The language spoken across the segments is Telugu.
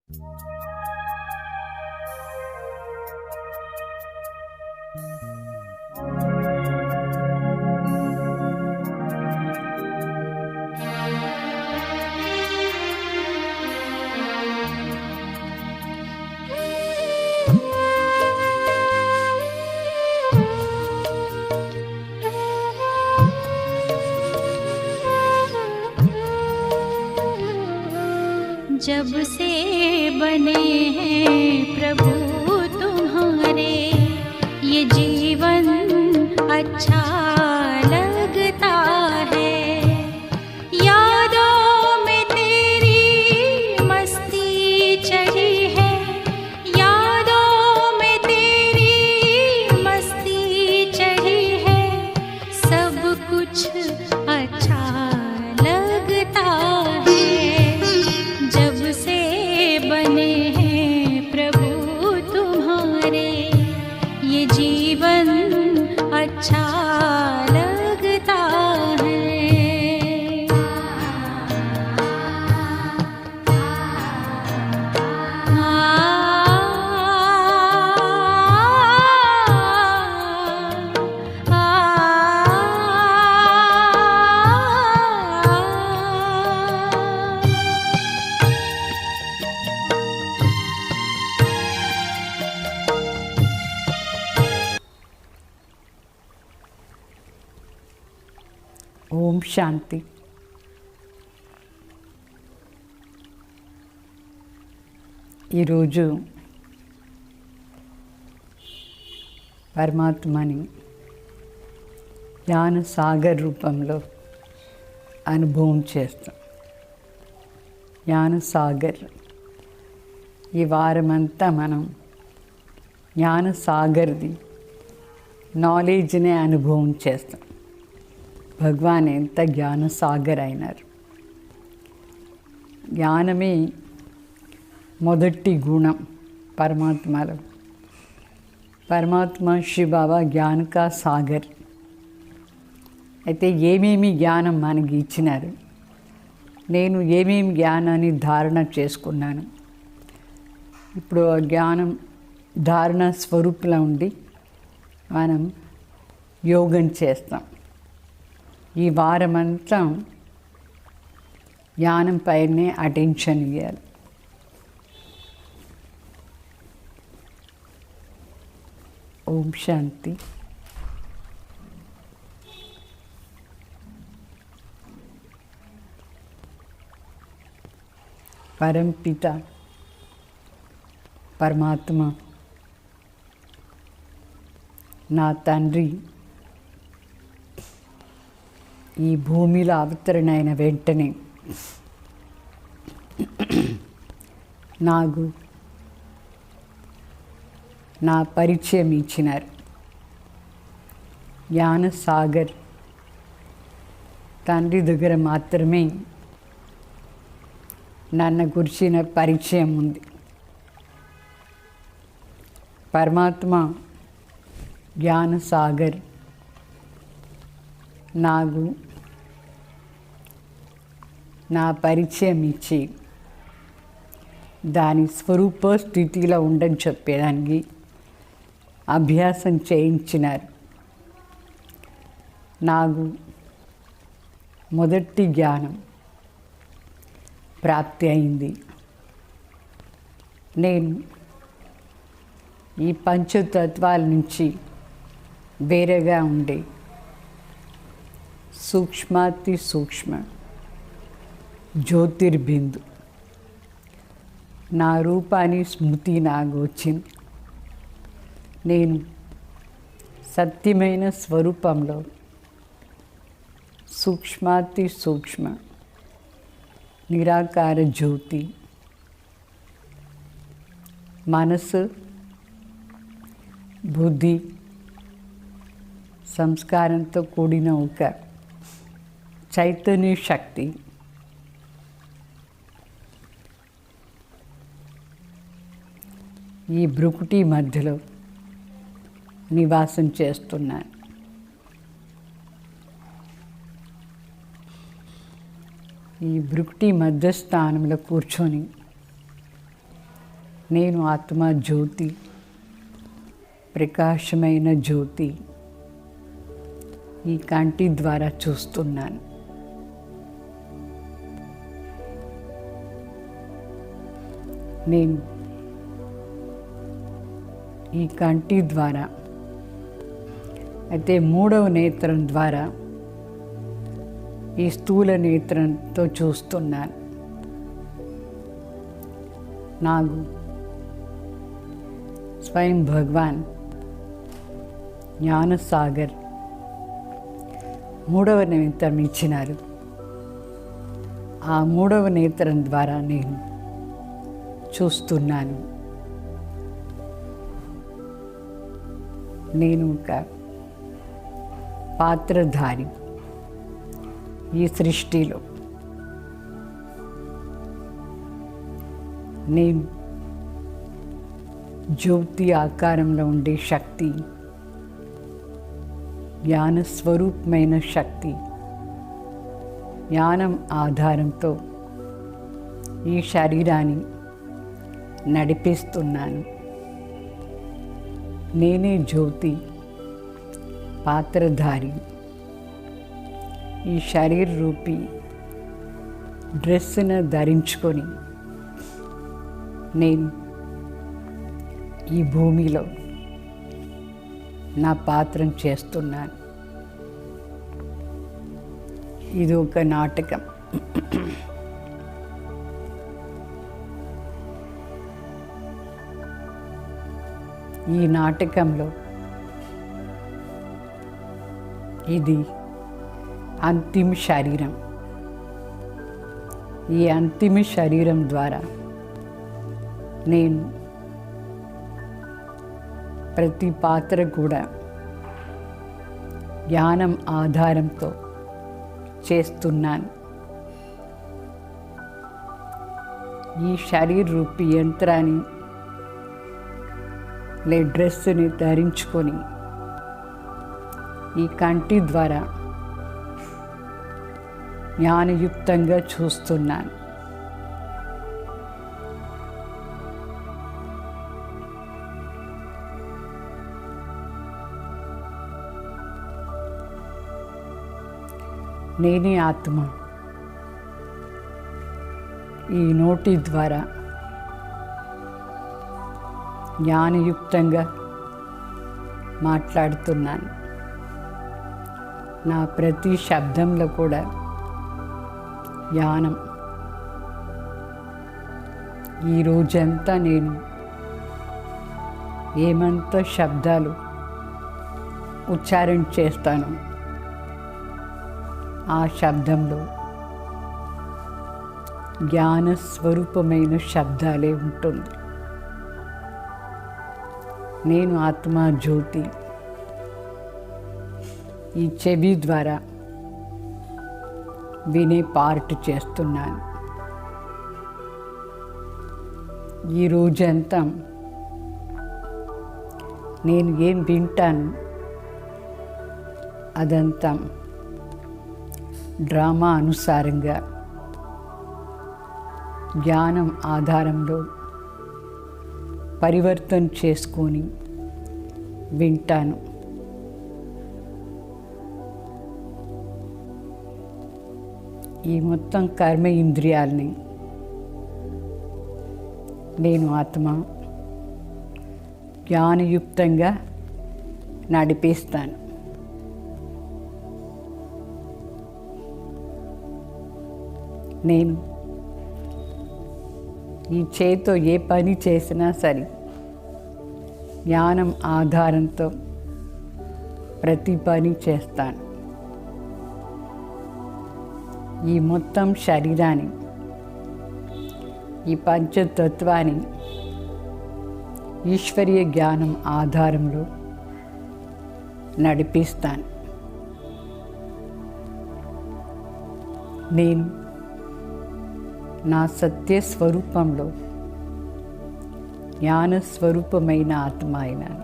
जब से बने हैं प्रभु तुम्हारे, ये जीवन अच्छा लगता है। यादों में तेरी मस्ती चढ़ी है, यादों में तेरी मस्ती चढ़ी है। सब कुछ अच्छा लगता है। जब से बने हैं प्रभु तुम्हारे, ये जीवन अच्छा लगता है। ఓం శాంతి. ఈరోజు పరమాత్మని జ్ఞాన సాగర్ రూపంలో అనుభవం చేస్తాం. జ్ఞాన సాగర్ ఈ వారమంతా మనం జ్ఞాన సాగర్ది నాలెడ్జ్నే అనుభవం చేస్తాం. భగవాన్ ఎంత జ్ఞాన సాగర్ అయినారు. జ్ఞానమే మొదటి గుణం పరమాత్మలో. పరమాత్మ శివబాబా జ్ఞాన కా సాగర్. అయితే ఏమేమి జ్ఞానం మనకి ఇచ్చినారు, నేను ఏమేమి జ్ఞానాన్ని ధారణ చేసుకున్నాను. ఇప్పుడు ఆ జ్ఞానం ధారణ స్వరూపంలో ఉండి మనం యోగం చేస్తాం. ఈ వారమంతా జ్ఞానం పైనే అటెన్షన్ ఇవ్వాలి. ఓం శాంతి. పరంపిత పరమాత్మ నా తండ్రి ఈ భూమిలో అవతరణ అయిన వెంటనే నాకు నా పరిచయం ఇచ్చినారు. జ్ఞాన సాగర్ తండ్రి దగ్గర మాత్రమే నన్ను గురించిన పరిచయం ఉంది. పరమాత్మ జ్ఞాన సాగర్ నాకు నా పరిచయం ఇచ్చి దాని స్వరూప స్థితిలో ఉండని చెప్పేదానికి అభ్యాసం చేయించినారు. నాకు మొదటి జ్ఞానం ప్రాప్తి అయింది. నేను ఈ పంచతత్వాల నుంచి వేరేగా ఉండే సూక్ష్మాతి సూక్ష్మ జ్యోతిర్బిందు నా రూపాన్ని స్మృతి నాకు వచ్చింది. నేను సత్యమైన స్వరూపంలో సూక్ష్మాతి సూక్ష్మ నిరాకార జ్యోతి మనసు, బుద్ధి, సంస్కారంతో కూడిన ఒక చైతన్య శక్తి ఈ భృకుటి మధ్యలో నివాసం చేస్తున్నాను. ఈ భృకుటి మధ్యస్థానంలో కూర్చొని నేను ఆత్మ జ్యోతి, ప్రకాశమైన జ్యోతి ఈ కంటి ద్వారా చూస్తున్నాను. నేను ఈ కంటి ద్వారా అయితే మూడవ నేత్రం ద్వారా ఈ స్థూల నేత్రంతో చూస్తున్నాను. నాకు స్వయం భగవాన్ జ్ఞానసాగర్ మూడవ నేత్రం ఇచ్చినారు. ఆ మూడవ నేత్రం ద్వారా నేను చూస్తున్నాను. నేను ఒక పాత్రధారి ఈ సృష్టిలో. నేను జ్యోతి ఆకారంలో ఉండే శక్తి, జ్ఞాన స్వరూపమైన శక్తి, జ్ఞానం ఆధారంతో ఈ శరీరాన్ని నడిపిస్తున్నాను. నేనే జ్యోతి, పాత్రధారి. ఈ శరీర రూపీ డ్రెస్సును ధరించుకొని నేను ఈ భూమిలో నా పాత్రను చేస్తున్నాను. ఇది ఒక నాటకం. ఈ నాటకంలో ఇది అంతిమ శరీరం. ఈ అంతిమ శరీరం ద్వారా నేను ప్రతి పాత్ర కూడా జ్ఞానం ఆధారంతో చేస్తున్నాను. ఈ శరీర రూపీ యంత్రాన్ని డ్రెస్సుని ధరించుకొని ఈ కంటి ద్వారా జ్ఞానయుక్తంగా చూస్తున్నాను. నేనే ఆత్మ. ఈ నోటి ద్వారా జ్ఞానయుక్తంగా మాట్లాడుతున్నాను. నా ప్రతి శబ్దంలో కూడా జ్ఞానం. ఈ రోజంతా నేను ఏమంత శబ్దాలు ఉచ్చారణ చేస్తాను, ఆ శబ్దంలో జ్ఞాన స్వరూపమైన శబ్దాలే ఉంటుంది. నేను ఆత్మ జ్యోతి. ఈ చెవి ద్వారా వినే పార్ట్ చేస్తున్నాను. ఈ రోజంతా నేను ఏం వింటాను అదంతా డ్రామా అనుసారంగా జ్ఞానం ఆధారంలో పరివర్తన చేసుకొని వింటాను. ఈ మొత్తం కర్మ ఇంద్రియాలని నేను ఆత్మ జ్ఞానయుక్తంగా నడిపిస్తాను. నేను ఈ చేతితో ఏ పని చేసినా సరే జ్ఞానం ఆధారంతో ప్రతి పని చేస్తాను. ఈ మొత్తం శరీరాన్ని, ఈ పంచతత్వాన్ని ఈశ్వరీయ జ్ఞానం ఆధారంలో నడిపిస్తాను. నేను నా సత్య స్వరూపంలో జ్ఞాన స్వరూపమైన ఆత్మ అయినాను.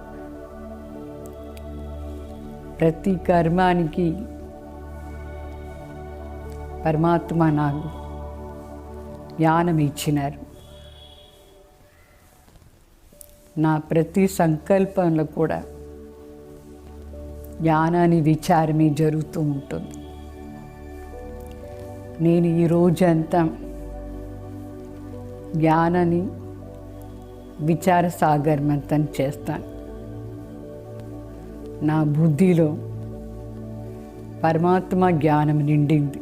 ప్రతి కర్మానికి పరమాత్మ నాకు జ్ఞానం ఇచ్చినారు. నా ప్రతి సంకల్పంలో కూడా జ్ఞానాన్ని విచారమే జరుగుతూ ఉంటుంది. నేను ఈ రోజంతా జ్ఞానాన్ని విచార సాగర్మంతం చేస్తాను. నా బుద్ధిలో పరమాత్మ జ్ఞానం నిండింది.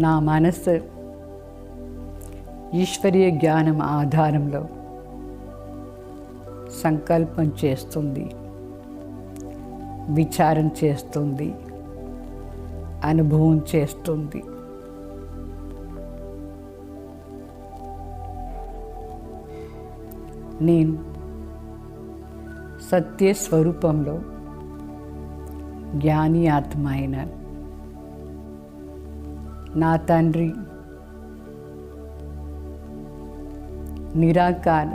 నా మనసు ఈశ్వరీయ జ్ఞానం ఆధారంలో సంకల్పం చేస్తుంది, విచారం చేస్తుంది, అనుభవం చేస్తుంది. నేను సత్య స్వరూపంలో జ్ఞాని ఆత్మ అయినాను. నా తండ్రి నిరాకార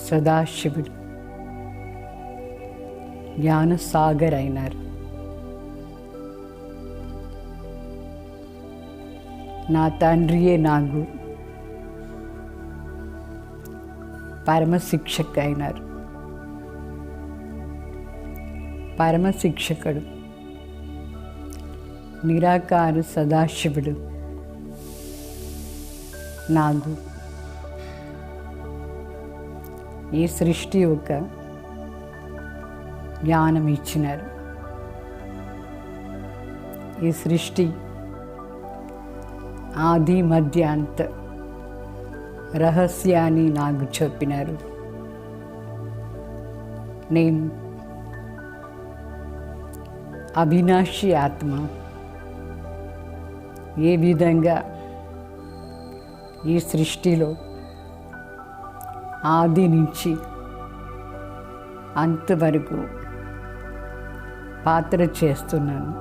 సదాశివుడు జ్ఞానసాగర్ అయినారు. నా తండ్రియే నాకు పరమశిక్షక్ అయినారు. పరమశిక్షకుడు నిరాకార సదాశివుడు నాకు ఈ సృష్టి యొక్క జ్ఞానం ఇచ్చినారు. ఈ సృష్టి ఆది మధ్య అంత రహస్యాన్ని నాకు చెప్పినారు. నేను అవినాశి ఆత్మ ఏ విధంగా ఈ సృష్టిలో ఆది నుంచి అంతవరకు పాత్ర చేస్తున్నాను,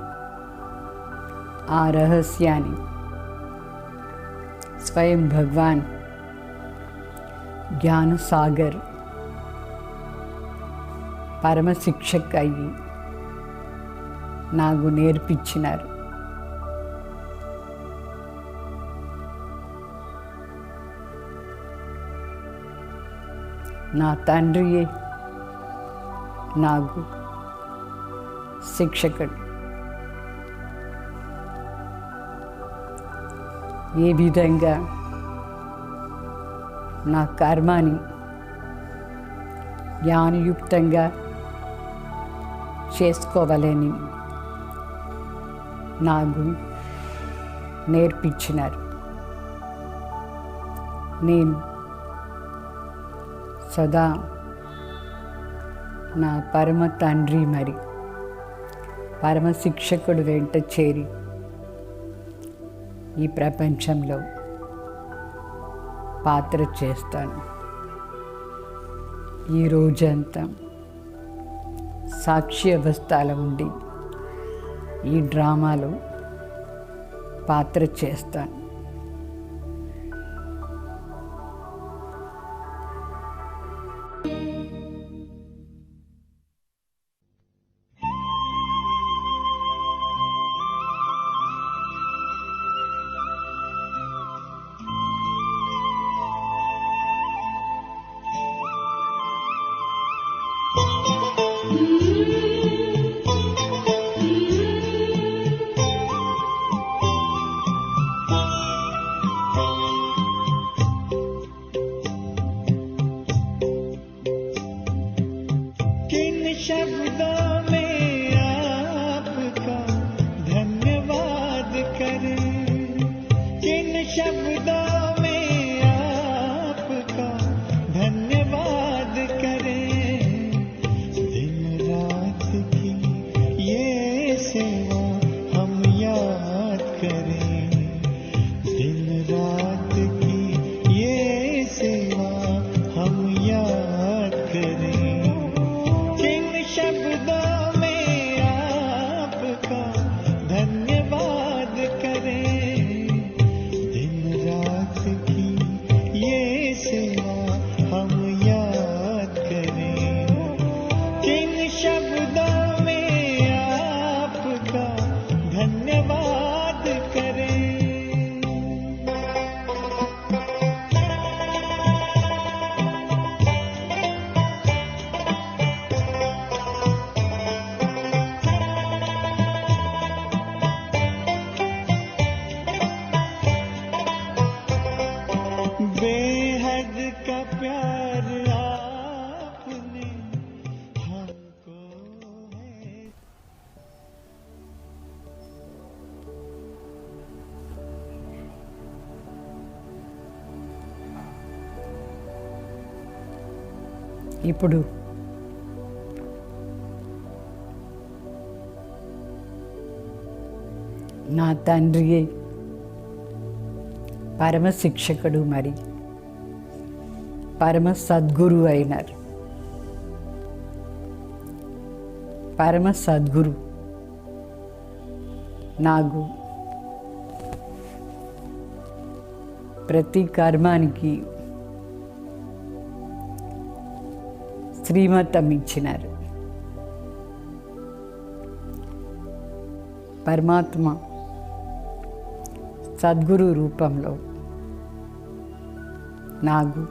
ఆ రహస్యాన్ని స్వయం భగవాన్ జ్ఞానసాగర్ పరమశిక్షక్ అయ్యి నాకు నేర్పించినారు. నా తండ్రియే నాకు శిక్షకుడు. ఏ విధంగా నా కర్మాని జ్ఞానయుక్తంగా చేసుకోవాలని నాకు నేర్పించినారు. నేను సదా నా పరమ తండ్రి మరి పరమ శిక్షకుడు వెంట చేరి ఈ ప్రపంచంలో పాత్ర చేస్తాను. ఈ రోజంతా సాక్షి అవస్థలో ఉండి ఈ డ్రామాలో పాత్ర చేస్తాను. ఇప్పుడు నా తండ్రి పరమ శిక్షకుడు మరి పరమ సద్గురు అయినారు. పరమ సద్గురు నాకు ప్రతి కర్మానికి శ్రీమతం ఇచ్చినారు. పరమాత్మ సద్గురు రూపంలో నాకు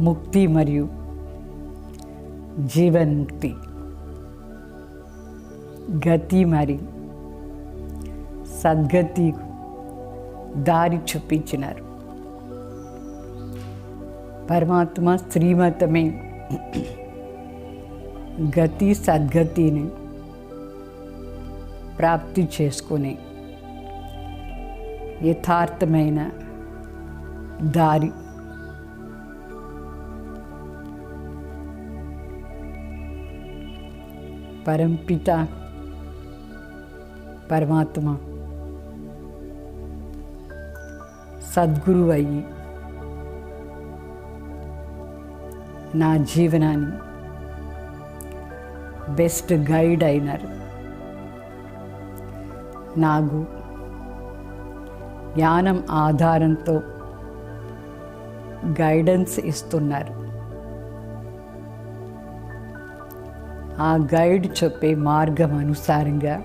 ముక్తి మరియు జీవన్ముక్తి, గతి మరియు సద్గతి దారి చూపించినారు. పరమాత్మ శ్రీమతమే గతి సద్గతిని ప్రాప్తి చేసుకునే యథార్థమైన దారి. పరంపిత పరమాత్మ సద్గురు అయ్యి నా జీవనాన్ని బెస్ట్ గైడ్ అయినారు. నాకు జ్ఞానం ఆధారంతో గైడెన్స్ ఇస్తున్నారు. ఆ గైడ్ చెప్పే మార్గం అనుసారంగా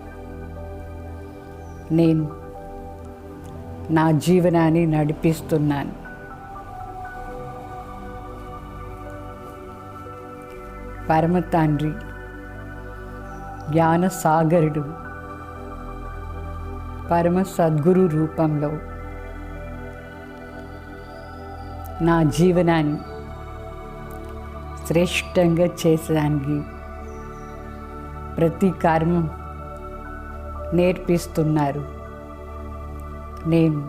నేను నా జీవనాన్ని నడిపిస్తున్నాను. పరమ తండ్రి జ్ఞాన సాగరుడు పరమ సద్గురు రూపంలో నా జీవనాన్ని శ్రేష్టంగా చేసేదానికి ప్రతి కర్మం నేర్పిస్తున్నారు. నేను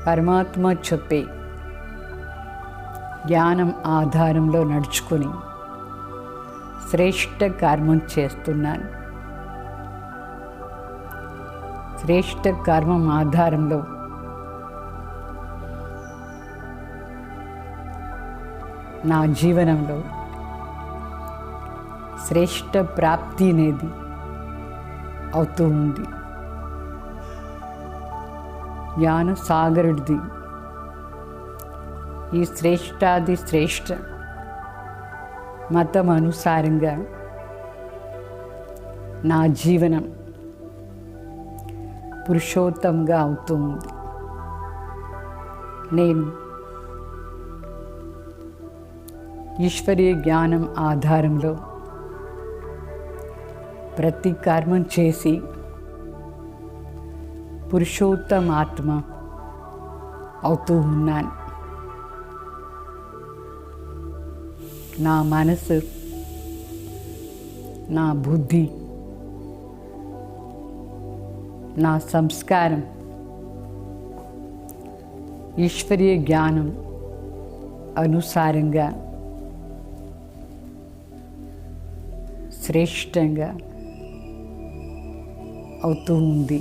పరమాత్మ చెప్పే జ్ఞానం ఆధారంలో నడుచుకొని శ్రేష్ట కర్మం చేస్తున్నాను. శ్రేష్ట కర్మం ఆధారంలో నా జీవనంలో శ్రేష్ట ప్రాప్తి అనేది అవుతూ ఉంది. జ్ఞాన సాగరుడిది ఈ శ్రేష్టాది శ్రేష్ట మతం అనుసారంగా నా జీవనం పురుషోత్తంగా అవుతూ ఉంది. నేను ఈశ్వరీయ జ్ఞానం ఆధారంలో ప్రతి కర్మం చేసి పురుషోత్తమ ఆత్మ అవుతూ ఉన్నాను. నా మనసు, నా బుద్ధి, నా సంస్కారం ఈశ్వరీయ జ్ఞానం అనుసారంగా శ్రేష్టంగా అవుతూ ఉంది.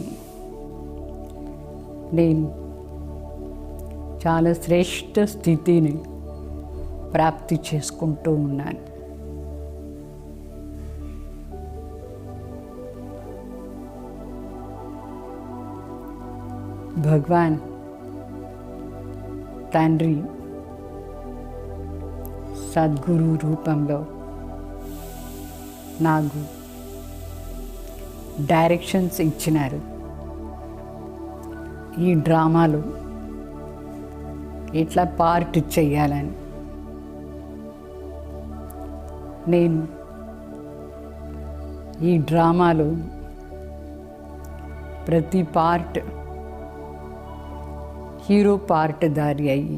నేను చాలా శ్రేష్ట స్థితిని ప్రాప్తి చేసుకుంటూ ఉన్నాను. భగవాన్ తండ్రి సద్గురు రూపంలో నాకు డైరెక్షన్స్ ఇచ్చినారు. ఈ డ్రామాలు ఎట్లా పార్ట్ చేయాలని నేను ఈ డ్రామాలో ప్రతి పార్ట్ హీరో పార్ట్ దారి అయ్యి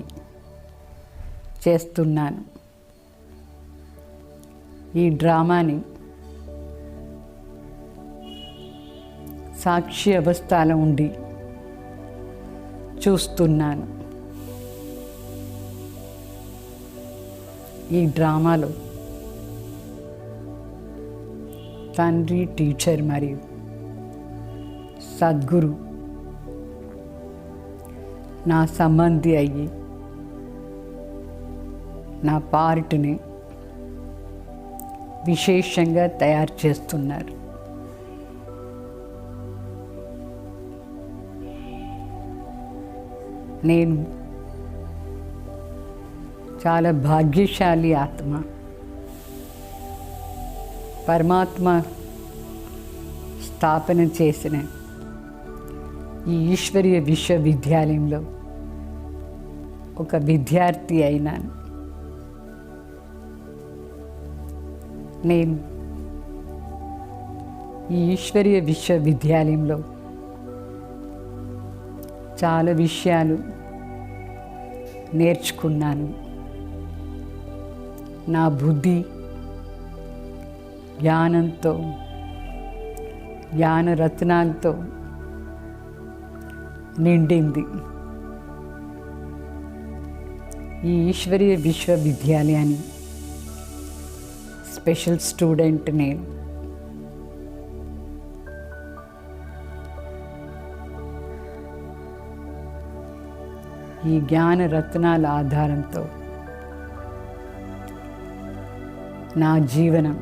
చేస్తున్నాను. ఈ డ్రామాని సాక్షి అవస్థలో ఉండి చూస్తున్నాను. ఈ డ్రామాలో తండ్రి, టీచర్ మరియు సద్గురు నా సంబంధి అయ్యి నా పార్ట్ని విశేషంగా తయారు చేస్తున్నారు. నేను చాలా భాగ్యశాలి ఆత్మ. పరమాత్మ స్థాపన చేసిన ఈ ఈశ్వరీయ విశ్వవిద్యాలయంలో ఒక విద్యార్థి అయినాను. నేను ఈ ఈశ్వరీయ విశ్వవిద్యాలయంలో చాలా విషయాలు నేర్చుకున్నాను. నా బుద్ధి జ్ఞానంతో, జ్ఞాన రత్నాలతో నిండింది. ఈ ఈశ్వరీయ విశ్వవిద్యాలయాన్ని స్పెషల్ స్టూడెంట్ నేను. ఈ జ్ఞాన రత్నాల ఆధారంతో నా జీవనం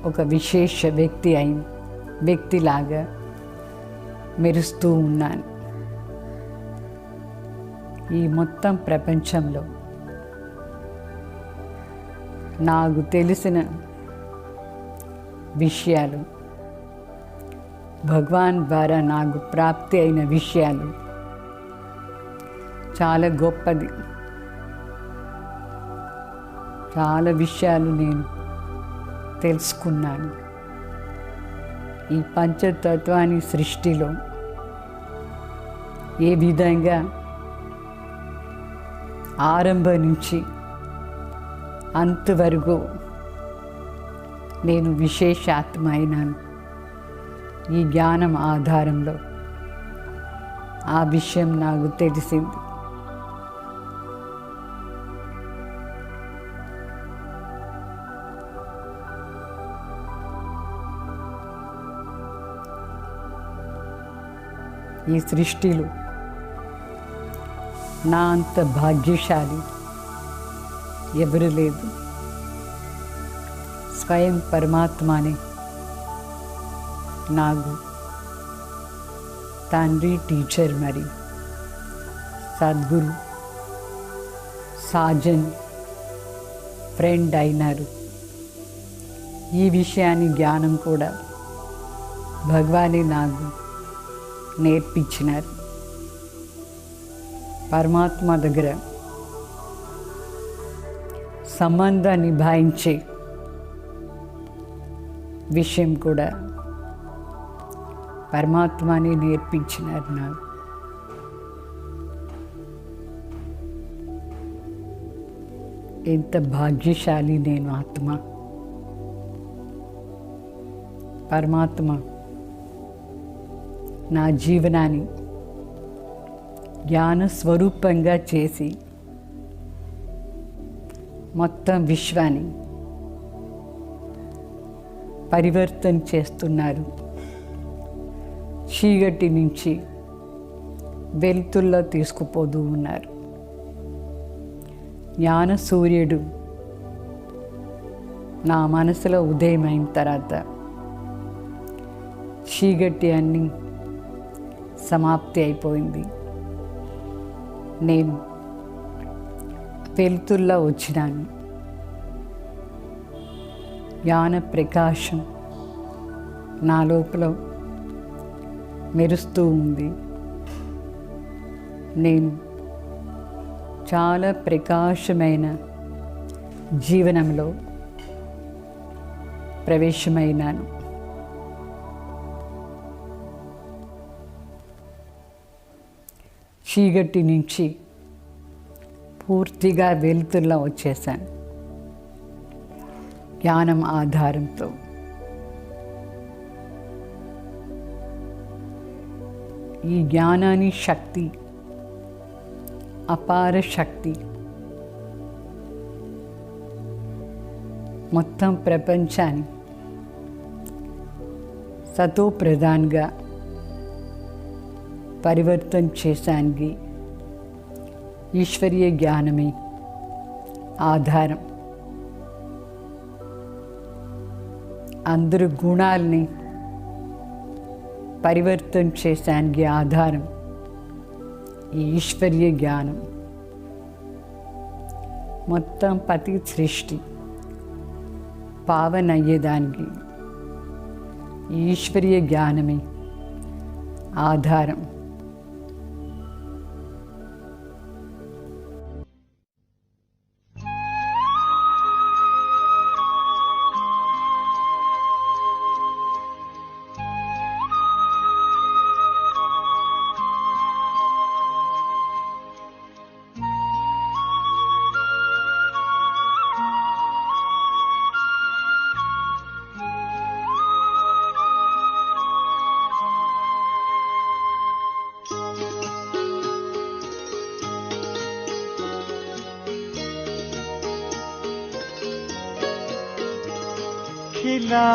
ఒక విశేష వ్యక్తిలాగా మెరుస్తూ ఉన్నాను. ఈ మొత్తం ప్రపంచంలో నాకు తెలిసిన విషయాలు, భగవాన్ ద్వారా నాకు ప్రాప్తి అయిన విషయాలు చాలా గొప్పది. చాలా విషయాలు నేను తెలుసుకున్నాను. ఈ పంచతత్వాన్ని సృష్టిలో ఏ విధంగా ఆరంభం నుంచి అంతవరకు నేను విశేషాత్మ అయినాను. ఈ జ్ఞానం ఆధారంలో ఆ విషయం నాకు తెలిసింది. ఈ సృష్టిలో నా అంత భాగ్యశాలి ఎవరు లేదు. స్వయం పరమాత్మనే నాకు తండ్రి, టీచర్ మరి సద్గురు, సాజన్, ఫ్రెండ్ అయినారు. ఈ విషయాన్ని జ్ఞానం కూడా భగవానే నాకు నేర్పించినారు. పరమాత్మ దగ్గర సంబంధాన్ని నిభాయించే విషయం కూడా పరమాత్మని నేర్పించినారు నాకు. ఎంత భాగ్యశాలి నేను ఆత్మ. పరమాత్మ నా జీవనాన్ని జ్ఞాన స్వరూపంగా చేసి మొత్తం విశ్వాన్ని పరివర్తన చేస్తున్నారు. చీకటి నుంచి వెలుతుల్లో తీసుకుపోతూ ఉన్నారు. జ్ఞాన సూర్యుడు నా మనసులో ఉదయమైన తర్వాత చీకటి అన్నీ సమాప్తి అయిపోయింది. నేను వెలుతుల్లో వచ్చినాను. జ్ఞాన ప్రకాశం నా లోపల మెరుస్తూ ఉంది. నేను చాలా ప్రకాశమైన జీవనంలో ప్రవేశమైనాను. చీకటి నుంచి పూర్తిగా వెలుతుల్లో వచ్చేసాను జ్ఞానం ఆధారంతో. ఈ జ్ఞానాన్ని శక్తి, అపార శక్తి మొత్తం ప్రపంచాన్ని సతో ప్రధాన్గా పరివర్తన చేయడానికి ఈశ్వరీయ జ్ఞానమే ఆధారం. అందరు గుణాలని పరివర్తన చేయడానికి ఆధారం ఈ ఈశ్వరీయ జ్ఞానం. మొత్తం ప్రతి సృష్టి పావన అయ్యేదానికి ఈశ్వరీయ జ్ఞానమే ఆధారం. खिला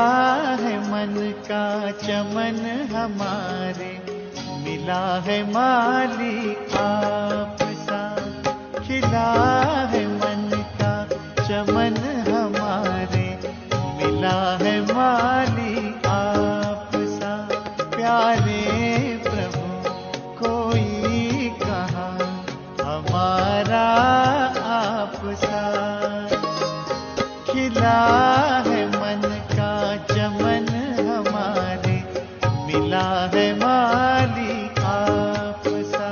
है मन का चमन हमारे, मिला है मालिक आप सा। खिला है मन का चमन हमारे, मिला है मालिक आप सा। प्यारे प्रभु कोई कहाँ हमारा आप सा। खिला है मन का चमन हमारे, मिला है मालिक आप सा।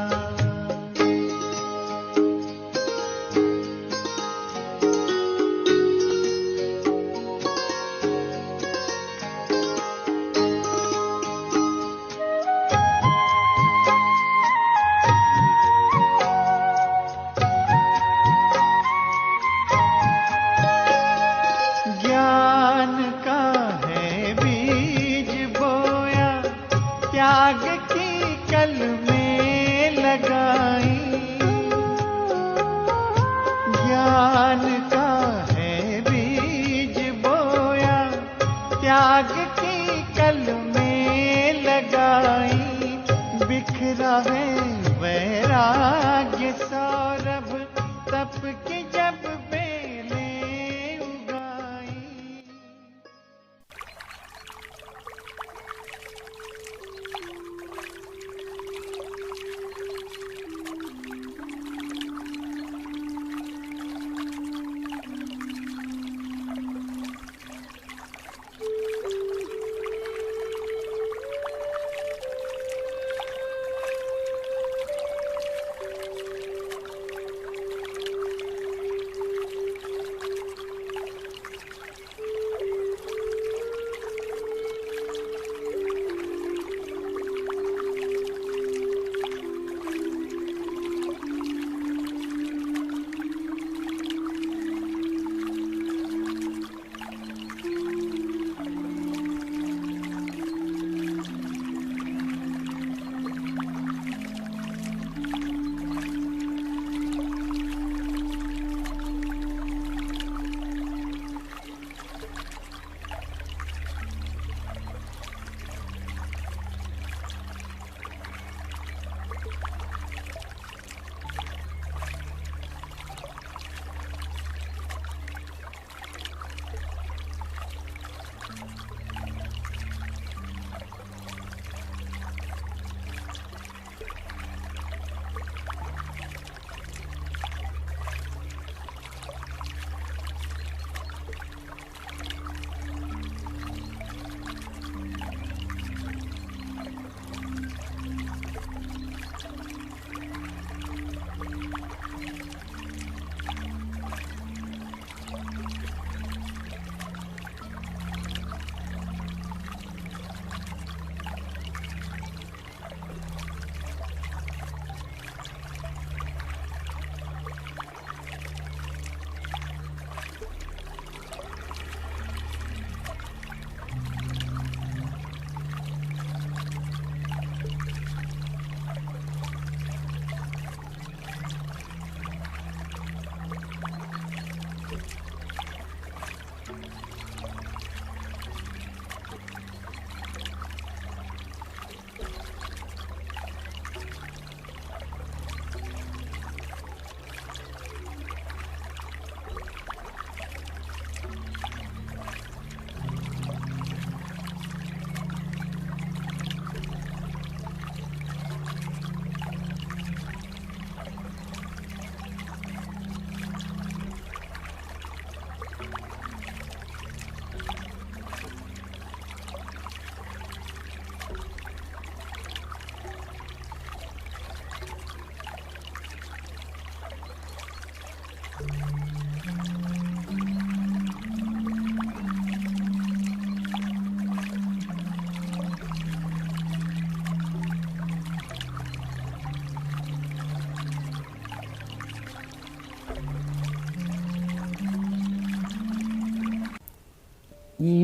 ఈ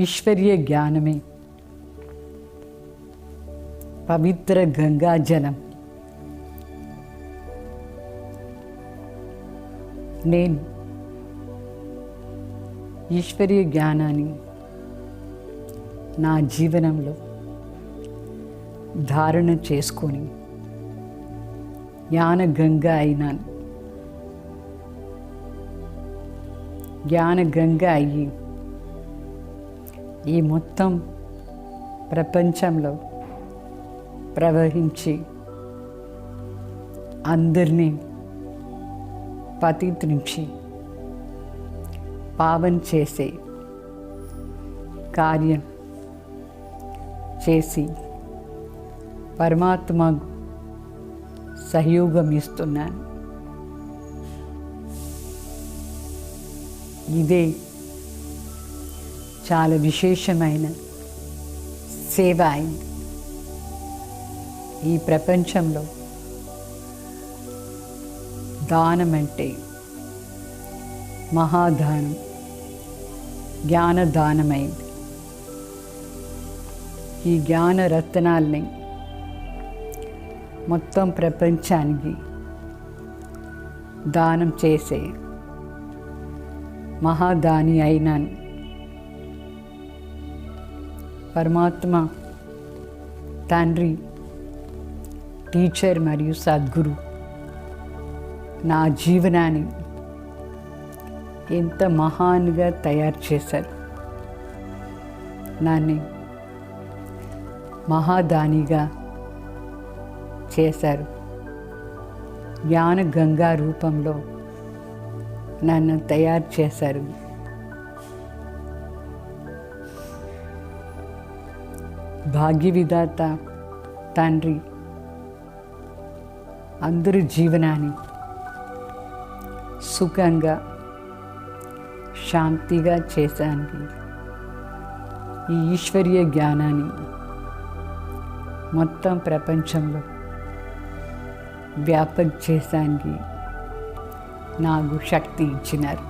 ఈశ్వరీయ జ్ఞానమే పవిత్ర గంగా జలం. నేను ఈశ్వరీయ జ్ఞానాన్ని నా జీవనంలో ధారణ చేసుకొని జ్ఞాన గంగా అయినాను. జ్ఞాన గంగా అయ్యి ఈ మొత్తం ప్రపంచంలో ప్రవహించి అందరినీ పతిత్ నుంచి పావన్ చేసే కార్యం చేసి పరమాత్మ సహయోగం ఇస్తున్నాను. ఇదే చాలా విశేషమైన సేవ అయింది. ఈ ప్రపంచంలో దానం అంటే మహాదానం, జ్ఞానదానమైంది. ఈ జ్ఞాన రత్నాల్ని మొత్తం ప్రపంచానికి దానం చేసే మహాదాని అయినాను. పరమాత్మ తండ్రి, టీచర్ మరియు సద్గురు నా జీవనాన్ని ఎంత మహాన్గా తయారు చేశారు. నన్ను మహాదానిగా చేశారు. జ్ఞాన గంగా రూపంలో నన్ను తయారు చేశారు. భాగ్య విధాత తండ్రి అందరి జీవనాన్ని సుఖంగా శాంతిగా చేశానికి ఈ ఈశ్వరీయ జ్ఞానాన్ని మొత్తం ప్రపంచంలో వ్యాపక చేశానికి నాకు శక్తి ఇచ్చినారు.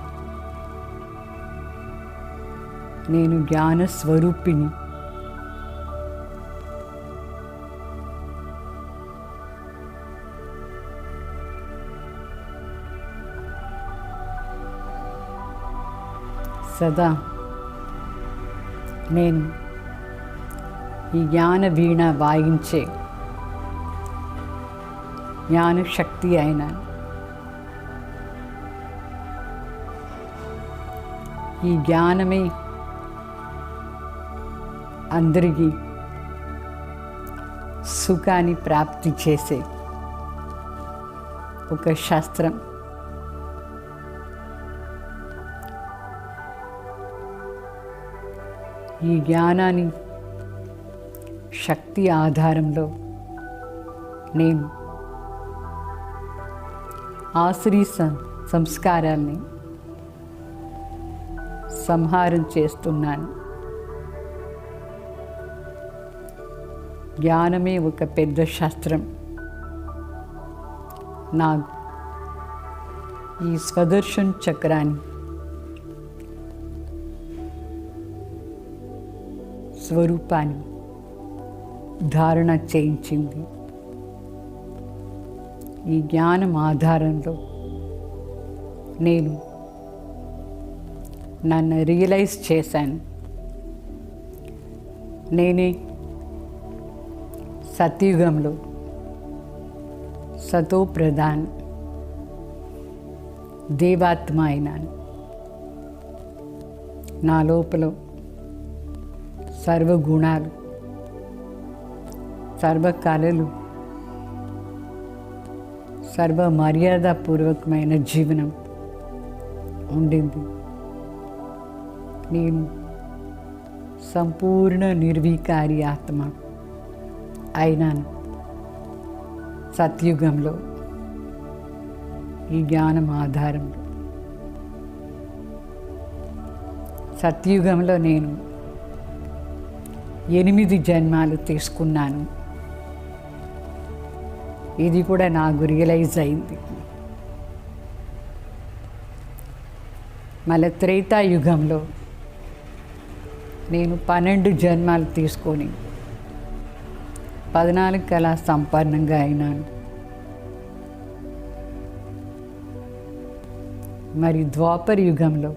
నేను జ్ఞాన స్వరూపిణి. సదా నేను ఈ జ్ఞాన వీణ వాయించే జ్ఞాన శక్తి అయిన ఈ జ్ఞానమే అందరికీ సుఖాన్ని ప్రాప్తి చేసే ఒక శాస్త్రం. ఈ జ్ఞానాన్ని శక్తి ఆధారంలో నేను ఆసురీ సంస్కారాల్ని సంహారం చేస్తున్నాను. జ్ఞానమే ఒక పెద్ద శాస్త్రం. నాకు ఈ స్వదర్శన్ చక్రాన్ని స్వరూపాన్ని ధారణ చేయించింది. ఈ జ్ఞానం ఆధారంలో నేను నన్ను రియలైజ్ చేశాను. నేనే సత్యుగంలో సతో ప్రధాన్ దేవాత్మ అయినాను. నా లోపల సర్వగుణాలు, సర్వకళలు, సర్వ మర్యాదపూర్వకమైన జీవనం ఉండింది. నేను సంపూర్ణ నిర్వికారి ఆత్మ అయినాను. సత్యుగంలో ఈ జ్ఞానం ఆధారంలో సత్యుగంలో నేను 8 జన్మాలు తీసుకున్నాను. ఇది కూడా నాకు రియలైజ్ అయింది. మళ్ళీ త్రేతాయుగంలో నేను 12 జన్మాలు తీసుకొని 14 కళా సంపన్నంగా అయినాను. మరి ద్వాపర యుగంలో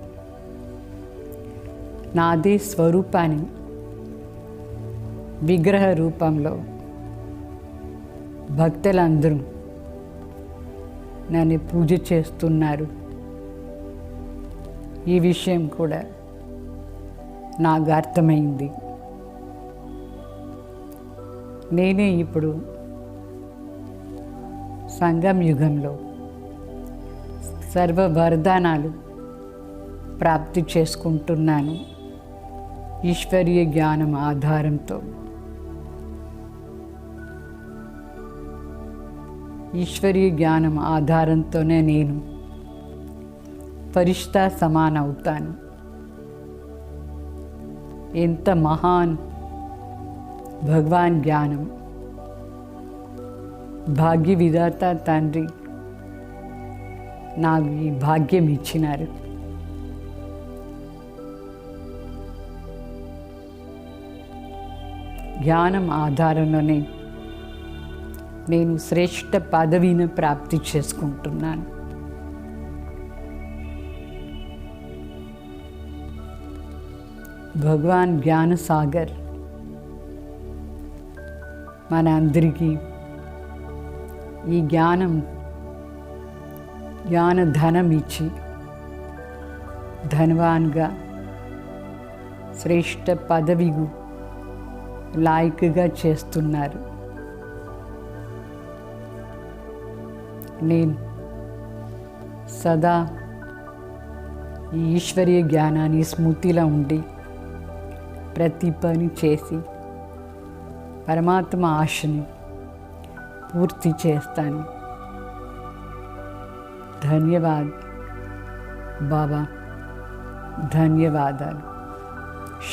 నాదే స్వరూపాన్ని విగ్రహ రూపంలో భక్తులందరూ నన్ను పూజ చేస్తున్నారు. ఈ విషయం కూడా నాకు అర్థమైంది. నేనే ఇప్పుడు సంగం యుగంలో సర్వ వరదానాలు ప్రాప్తి చేసుకుంటున్నాను ఈశ్వరీయ జ్ఞానం ఆధారంతో. ఈశ్వరీయ జ్ఞానం ఆధారంతోనే నేను ఫరిష్తా సమాన అవుతాను. ఎంత మహాన్ భగవాన్ జ్ఞానం! భాగ్య విధాత తండ్రి నాకు ఈ భాగ్యం ఇచ్చినారు. జ్ఞానం ఆధారంలోనే నేను శ్రేష్ఠ పదవిని ప్రాప్తి చేసుకుంటున్నాను. భగవాన్ జ్ఞానసాగర్ మన అందరికీ ఈ జ్ఞానధనం ఇచ్చి ధనవాన్గా శ్రేష్ఠ పదవికు లాయకుగా చేస్తున్నారు. నేను సదా ఈ ఈశ్వరీయ జ్ఞానాన్ని స్మృతిలో ఉండి ప్రతి పని చేసి పరమాత్మ ఆశని పూర్తి చేస్తాను. ధన్యవాద్ బాబా, ధన్యవాదాలు.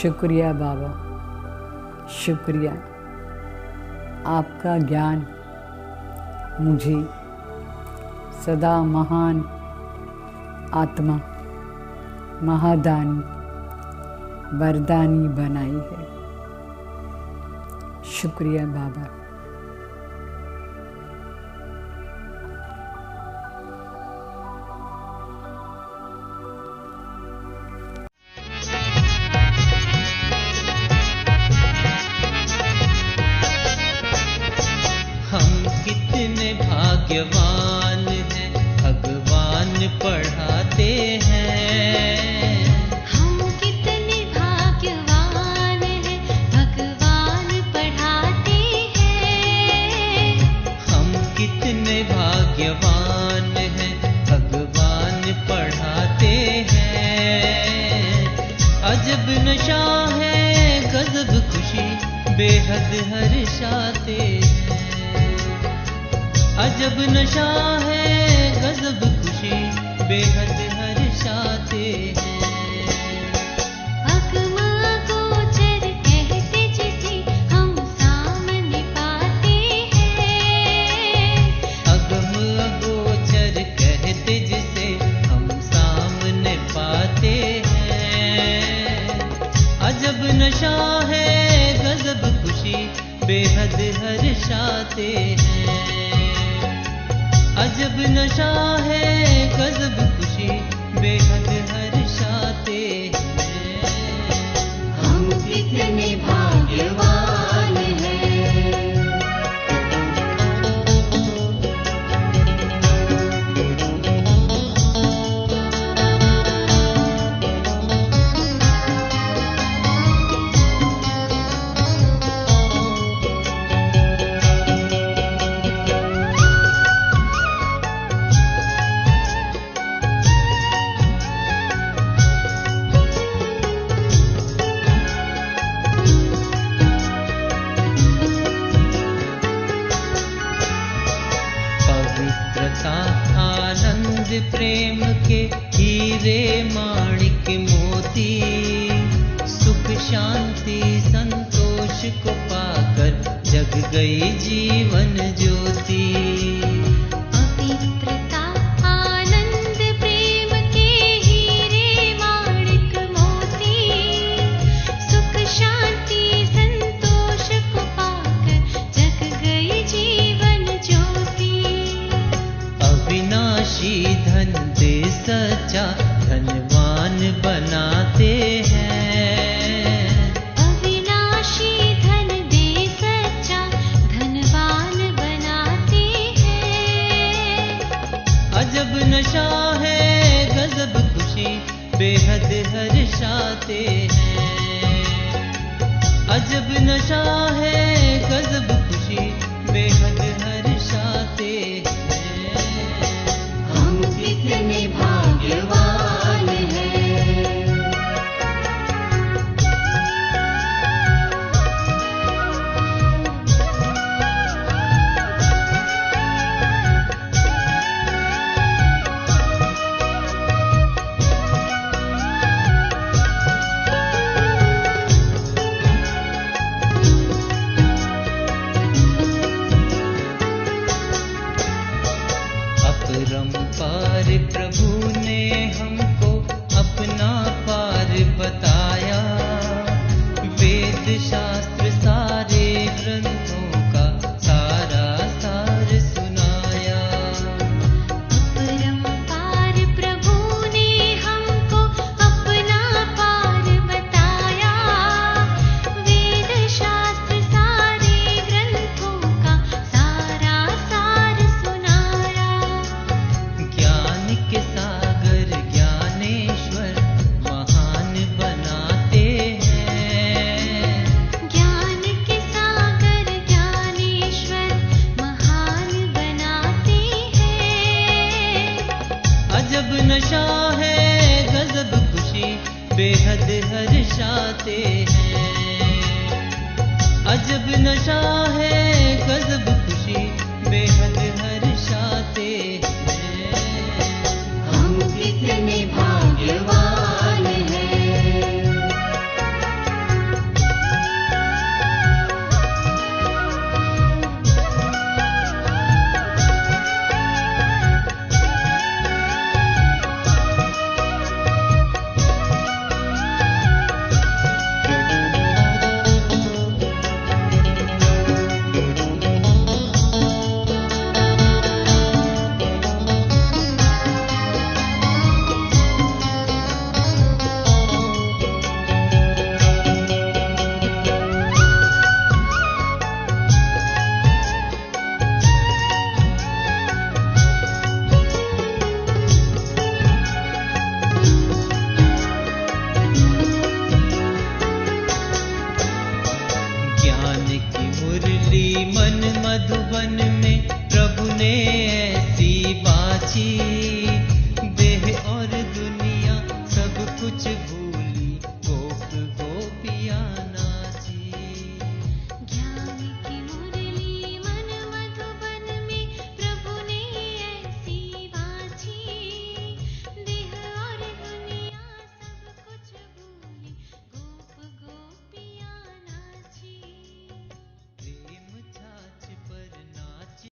शुक्रिया बाबा, शुक्रिया. आपका ज्ञान मुझे सदा महान आत्मा, महादानी, वरदानी बनाई है. शुक्रिया बाबा. भाग्यवान है, भगवान पढ़ाते हैं. हम कितने भाग्यवान हैं, भगवान पढ़ाते हैं. हम कितने भाग्यवान हैं, भगवान पढ़ाते हैं. अजब नशा है, गजब खुशी, बेहद हर्षाते हैं. अजब नशा है, गजब खुशी, बेहद हर्षाते हैं. अगमा गोचर कहते जिसे हम सामने पाते हैं. अगम अगोचर कहते जिसे हम सामने पाते हैं. अजब नशा है, गजब खुशी, बेहद हर्षाते हैं. अजब नशा है, गजब खुशी, बेहद हर्षाते हैं. हम कितने भाग्यवान हैं. पवित्रता, आनंद, प्रेम के हीरे माणिक मोती. शांति संतोष को पाकर जग गई जीवन ज्योति। पवित्रता आनंद प्रेम के हीरे माणिक मोती, सुख शांति संतोष को पाकर जग गई जीवन ज्योति। अविनाशी धन दे सच्चा धनवान बनाते हैं। अविनाशी धन दे सच्चा धनवान बनाते हैं। अजब नशा है गजब खुशी बेहद हर्षाते हैं। अजब नशा है गजब खुशी बेहद हर्षाते हैं। हम कितने भाग्यवान हैं। अपरंपार प्रभु ने हमको अपना पार बताया। वेद शास्त्र सारे ग्रंथों का सारा सार सुनाया। अपरंपार प्रभु ने हमको अपना पार बताया। वेद शास्त्र सारे ग्रंथों का सारा सार सुनाया। ज्ञान के सागर ज्ञानेश्वर महान बनाते हैं। ज्ञान के सागर ज्ञानेश्वर महान बनाते हैं। अजब नशा है गजब खुशी बेहद हर्षाते हैं। अजब नशा है गजब